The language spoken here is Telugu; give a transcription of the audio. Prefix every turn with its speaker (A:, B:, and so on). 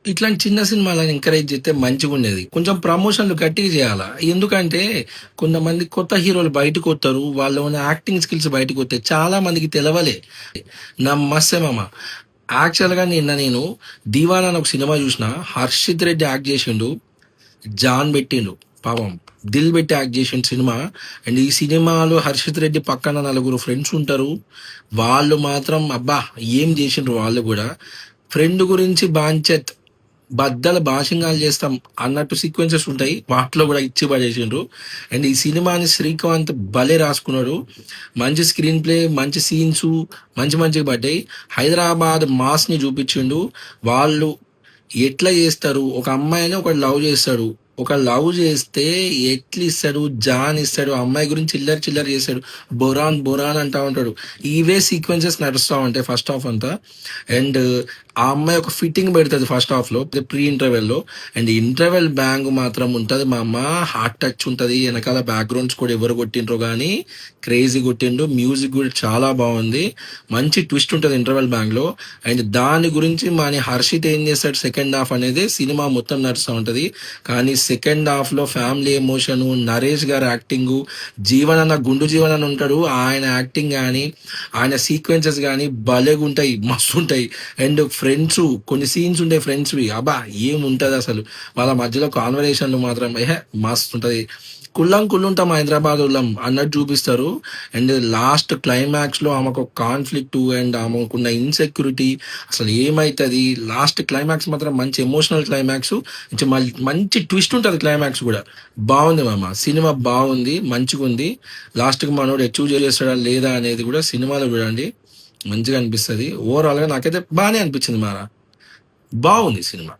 A: ఇట్లాంటి చిన్న సినిమాలను ఎంకరేజ్ చేస్తే మంచిగుండేది. కొంచెం ప్రమోషన్‌లు గట్టిగా జేయాల. ఎందుకంటే కొంతమంది కొత్త హీరోలు బయటకొత్తరు. వాళ్ళలో ఉన్న యాక్టింగ్ స్కిల్స్ బయటకొత్తాయి. చాలా మందికి తెలవలే. నమస్తే మామ. యాక్చువల్‌గా నిన్న నేను 'దీవానా' అని ఒక సినిమా జూషిన. హర్షిత్ రెడ్డి యాక్ట్ జేషిండు. జాన్ బెట్టిండు పాపం. దిల్ బెట్టి యాక్ట్ జేషిండు సినిమా. అండ్ ఈ సినిమాలో హర్షిత్ రెడ్డి పక్కన నలుగురు ఫ్రెండ్స్ ఉంటారు. వాళ్ళు మాత్రం అబ్బా! ఏం జేషిండ్రు వాళ్ళు గూడా. ఫ్రెండ్ గురించి బాంచత్ బద్దల భాషింగాలు చేస్తాం అన్నట్టు సీక్వెన్సెస్ ఉంటాయి. వాటిలో కూడా ఇచ్చి పడేసిండ్రు. అండ్ ఈ సినిమాని శ్రీకాంత్ భలే రాసుకున్నాడు. మంచి స్క్రీన్ ప్లే, మంచి సీన్స్, మంచి మంచిగా పడ్డాయి. హైదరాబాద్ మాస్‌ని చూపించిండు. వాళ్ళు ఎట్లా చేస్తారు, ఒక అమ్మాయిని ఒకడు లవ్ చేస్తాడు. ఒక లవ్ చేస్తే ఎట్లిస్తాడు, జాన్ ఇస్తాడు, ఆ అమ్మాయి గురించి చిల్లర చిల్లర చేస్తాడు. బొరాన్ బొరాన్ అంటా ఉంటాడు. ఇవే సీక్వెన్సెస్ నడుస్తూ ఉంటాయి ఫస్ట్ హాఫ్ అంతా. అండ్ ఆ అమ్మాయి ఒక ఫిట్టింగ్ పెడుతుంది ఫస్ట్ హాఫ్లో, ప్రీ ఇంటర్వెల్లో. అండ్ ఇంటర్వెల్ బ్యాంగ్ మాత్రం ఉంటుంది మా అమ్మ. హార్ట్ టచ్ ఉంటుంది. వెనకాల బ్యాక్గ్రౌండ్స్ కూడా ఎవరు కొట్టిండ్రో కానీ క్రేజీ కొట్టిండు. మ్యూజిక్ కూడా చాలా బాగుంది. మంచి ట్విస్ట్ ఉంటుంది ఇంటర్వెల్ బ్యాంగ్లో. అండ్ దాని గురించి మన హర్షిత్ ఏం చేస్తాడు సెకండ్ హాఫ్ అనేది సినిమా మొత్తం నడుస్తూ ఉంటుంది. కానీ సెకండ్ హాఫ్లో ఫ్యామిలీ ఎమోషను, నరేష్ గారి యాక్టింగు, జీవన్ అన్న గుండు జీవన్ అని ఉంటాడు, ఆయన యాక్టింగ్ కానీ ఆయన సీక్వెన్సెస్ కానీ భలేగా ఉంటాయి, మస్తు ఉంటాయి. అండ్ ఫ్రెండ్స్ కొన్ని సీన్స్ ఉంటాయి ఫ్రెండ్స్వి, అబ్బా ఏముంటుంది అసలు. వాళ్ళ మధ్యలో కాన్వర్సేషన్లు మాత్రం మస్తు ఉంటుంది. కుల్లం కుల్లుంటాం హైదరాబాద్ ఉల్లం అన్నట్టు చూపిస్తారు. అండ్ లాస్ట్ క్లైమాక్స్లో ఆమెకు ఒక కాన్ఫ్లిక్ట్ అండ్ ఆమెకున్న ఇన్సెక్యూరిటీ అసలు ఏమవుతుంది. లాస్ట్ క్లైమాక్స్ మాత్రం మంచి ఎమోషనల్ క్లైమాక్స్. మంచి ట్విస్ట్ ఉంటుంది క్లైమాక్స్ కూడా. బాగుంది మామ, సినిమా బాగుంది, మంచిగా ఉంది. లాస్ట్కి మనోడు అచీవ్ చేస్తాడా లేదా అనేది కూడా సినిమాలో చూడండి, మంచిగా అనిపిస్తుంది. ఓవరాల్గా నాకైతే బాగానే అనిపించింది మారా. బాగుంది సినిమా.